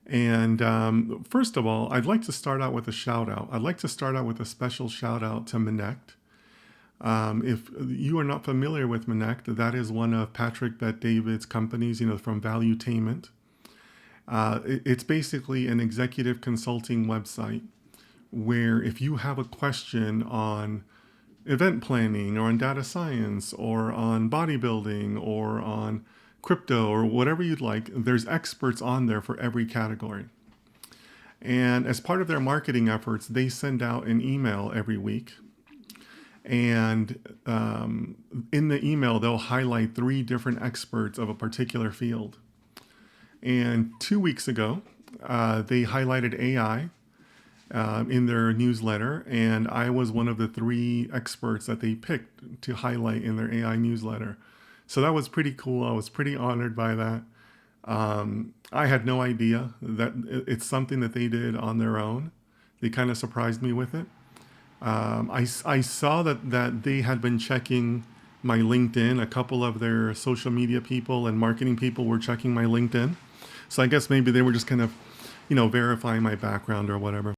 And first of all, I'd like to start out with a shout out. I'd like to start out with a special shout out to Minnect. If you are not familiar with Minnect, that is one of Patrick Bet David's companies, from Valuetainment. It's basically an executive consulting website where if you have a question on event planning or on data science or on bodybuilding or on crypto or whatever you'd like, there's experts on there for every category. And as part of their marketing efforts, they send out an email every week. And in the email, they'll highlight 3 different experts of a particular field. And 2 weeks ago, they highlighted AI in their newsletter, and I was one of the 3 experts that they picked to highlight in their AI newsletter. So that was pretty cool. I was pretty honored by that. I had no idea that it's something that they did on their own. They kind of surprised me with it. I saw that they had been checking my LinkedIn. A couple of their social media people and marketing people were checking my LinkedIn. So I guess maybe they were just kind of, verifying my background or whatever.